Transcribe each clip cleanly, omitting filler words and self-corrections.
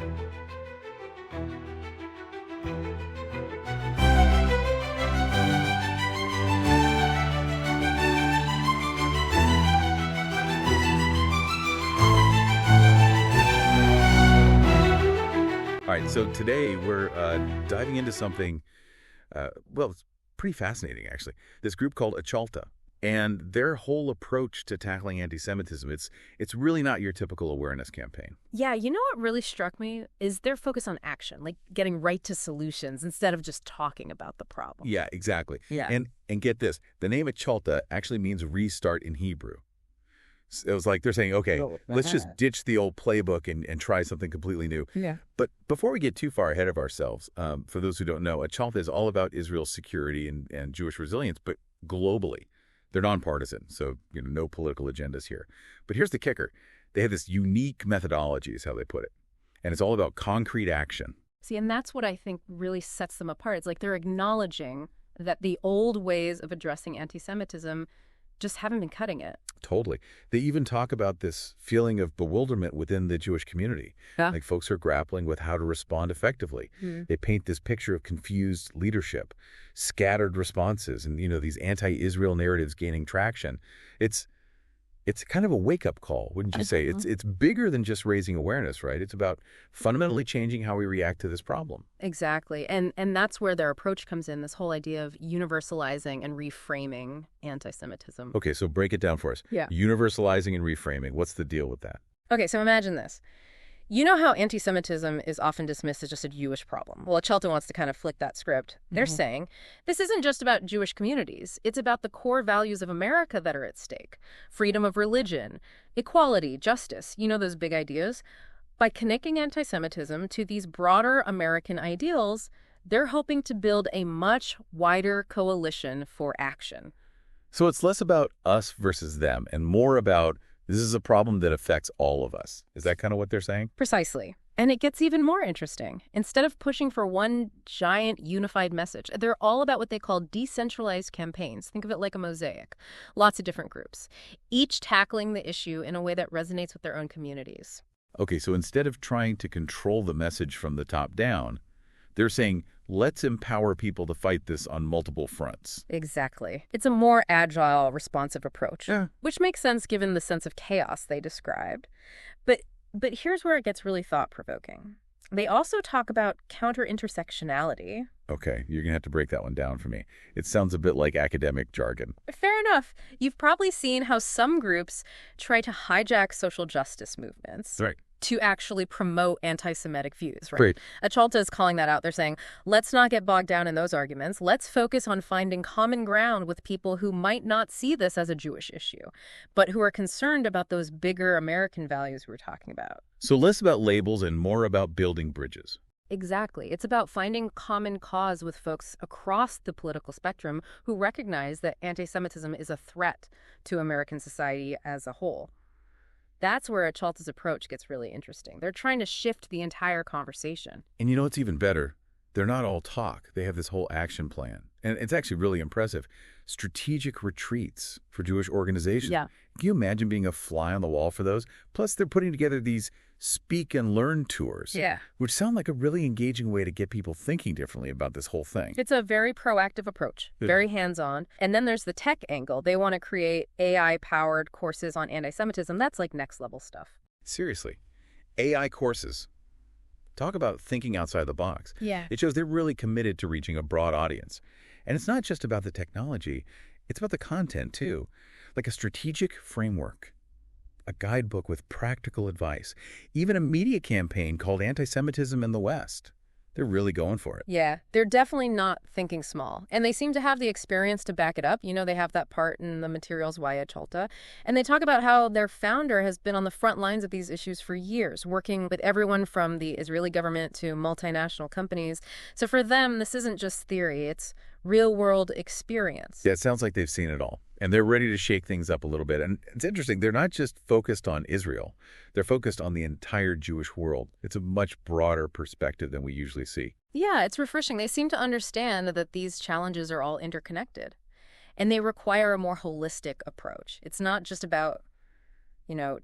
All right, so today we're diving into something, well, it's pretty fascinating, actually. This group called Atchalta, and their whole approach to tackling anti-Semitism, it's really not your typical awareness campaign. Yeah, you know what really struck me is their focus on action, like getting right to solutions instead of just talking about the problem. Yeah, exactly. Yeah. And get this, the name Atchalta actually means restart in Hebrew. It was like they're saying, okay, let's just ditch the old playbook and try something completely new. Yeah. But before we get too far ahead of ourselves, for those who don't know, Atchalta is all about Israel's security and Jewish resilience, but globally. They're nonpartisan, so no political agendas here. But here's the kicker. They have this unique methodology, is how they put it. And it's all about concrete action. See, and that's what I think really sets them apart. It's like they're acknowledging that the old ways of addressing anti-Semitism just haven't been cutting it. Totally. They even talk about this feeling of bewilderment within the Jewish community. Yeah. Like folks are grappling with how to respond effectively. They paint this picture of confused leadership, scattered responses, and these anti-Israel narratives gaining traction. It's kind of a wake-up call, wouldn't you say? It's bigger than just raising awareness, right? It's about fundamentally changing how we react to this problem. Exactly. And that's where their approach comes in, this whole idea of universalizing and reframing anti-Semitism. Okay, so break it down for us. Yeah. Universalizing and reframing. What's the deal with that? Okay, so imagine this. You know how anti-Semitism is often dismissed as just a Jewish problem? Well, Atchalta wants to kind of flick that script. They're saying, this isn't just about Jewish communities. It's about the core values of America that are at stake. Freedom of religion, equality, justice, those big ideas. By connecting anti-Semitism to these broader American ideals, they're hoping to build a much wider coalition for action. So it's less about us versus them and more about this is a problem that affects all of us. Is that kind of what they're saying? Precisely. And it gets even more interesting. Instead of pushing for one giant unified message, they're all about what they call decentralized campaigns. Think of it like a mosaic. Lots of different groups, each tackling the issue in a way that resonates with their own communities. Okay, so instead of trying to control the message from the top down, they're saying, let's empower people to fight this on multiple fronts. Exactly. It's a more agile, responsive approach, Yeah. which makes sense given the sense of chaos they described. But here's where it gets really thought-provoking. They also talk about counter-intersectionality. Okay, you're going to have to break that one down for me. It sounds a bit like academic jargon. Fair enough. You've probably seen how some groups try to hijack social justice movements. Right. To actually promote anti-Semitic views, right? Right. Atchalta is calling that out. They're saying, let's not get bogged down in those arguments. Let's focus on finding common ground with people who might not see this as a Jewish issue, but who are concerned about those bigger American values we were talking about. So less about labels and more about building bridges. Exactly. It's about finding common cause with folks across the political spectrum who recognize that anti-Semitism is a threat to American society as a whole. That's where Atchalta's approach gets really interesting. They're trying to shift the entire conversation. And what's even better? They're not all talk. They have this whole action plan. And it's actually really impressive. Strategic retreats for Jewish organizations. Yeah. Can you imagine being a fly on the wall for those? Plus, they're putting together these speak and learn tours. Yeah. Which sound like a really engaging way to get people thinking differently about this whole thing. It's a very proactive approach, very hands-on. And then there's the tech angle. They want to create AI-powered courses on anti-Semitism. That's like next-level stuff. Seriously. AI courses. Talk about thinking outside the box. Yeah. It shows they're really committed to reaching a broad audience. And it's not just about the technology. It's about the content, too. Like a strategic framework, a guidebook with practical advice, even a media campaign called Antisemitism in the West. They're really going for it. Yeah, they're definitely not thinking small. And they seem to have the experience to back it up. They have that part in the materials Why Atchalta. And they talk about how their founder has been on the front lines of these issues for years, working with everyone from the Israeli government to multinational companies. So for them, this isn't just theory, it's real-world experience. Yeah, it sounds like they've seen it all. And they're ready to shake things up a little bit. And it's interesting, they're not just focused on Israel. They're focused on the entire Jewish world. It's a much broader perspective than we usually see. Yeah, it's refreshing. They seem to understand that these challenges are all interconnected. And they require a more holistic approach. It's not just about,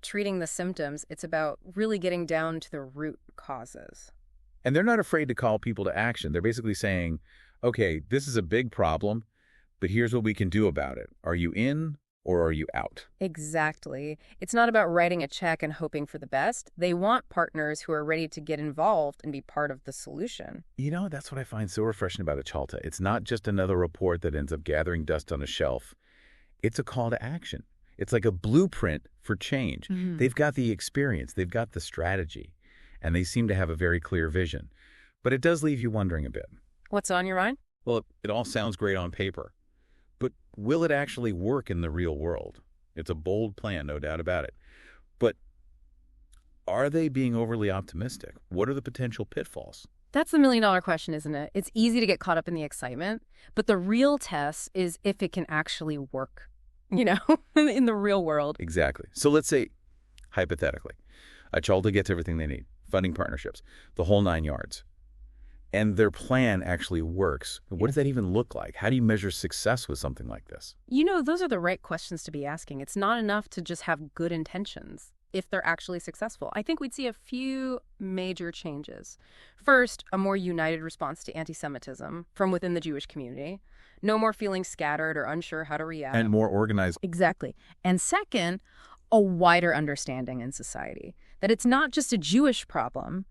treating the symptoms. It's about really getting down to the root causes. And they're not afraid to call people to action. They're basically saying, okay, this is a big problem, but here's what we can do about it. Are you in or are you out? Exactly. It's not about writing a check and hoping for the best. They want partners who are ready to get involved and be part of the solution. That's what I find so refreshing about Atchalta. It's not just another report that ends up gathering dust on a shelf. It's a call to action. It's like a blueprint for change. They've got the experience, they've got the strategy, and they seem to have a very clear vision. But it does leave you wondering a bit. What's on your mind? Well, it all sounds great on paper, but will it actually work in the real world? It's a bold plan, no doubt about it. But are they being overly optimistic? What are the potential pitfalls? That's the million-dollar question, isn't it? It's easy to get caught up in the excitement, but the real test is if it can actually work, in the real world. Exactly. So let's say, hypothetically, Atchalta gets everything they need, funding partnerships, the whole 9 yards. And their plan actually works. What does that even look like? How do you measure success with something like this? Those are the right questions to be asking. It's not enough to just have good intentions if they're actually successful. I think we'd see a few major changes. First, a more united response to anti-Semitism from within the Jewish community. No more feeling scattered or unsure how to react. And more organized. Exactly. And second, a wider understanding in society that it's not just a Jewish problem,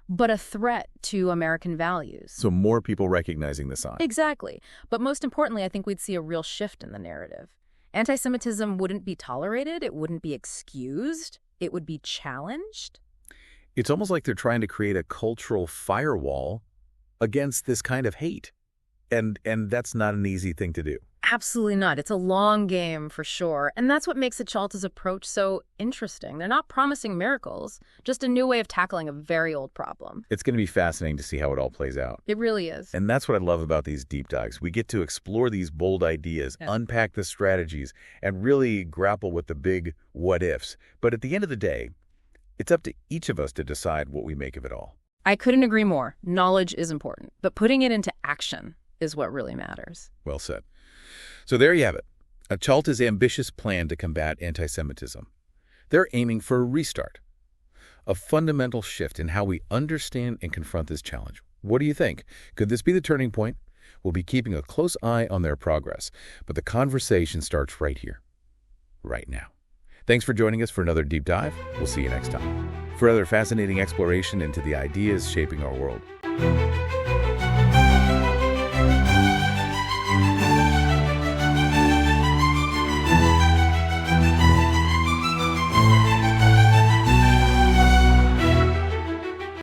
but a threat to American values. So more people recognizing the sign. Exactly. But most importantly, I think we'd see a real shift in the narrative. Anti-Semitism wouldn't be tolerated. It wouldn't be excused. It would be challenged. It's almost like they're trying to create a cultural firewall against this kind of hate. And that's not an easy thing to do. Absolutely not. It's a long game for sure. And that's what makes Atchalta's approach so interesting. They're not promising miracles, just a new way of tackling a very old problem. It's going to be fascinating to see how it all plays out. It really is. And that's what I love about these deep dives. We get to explore these bold ideas, unpack the strategies, and really grapple with the big what ifs. But at the end of the day, it's up to each of us to decide what we make of it all. I couldn't agree more. Knowledge is important, but putting it into action is what really matters. Well said. So there you have it, Atchalta's ambitious plan to combat anti-Semitism. They're aiming for a restart, a fundamental shift in how we understand and confront this challenge. What do you think? Could this be the turning point? We'll be keeping a close eye on their progress, but the conversation starts right here, right now. Thanks for joining us for another deep dive. We'll see you next time for another fascinating exploration into the ideas shaping our world.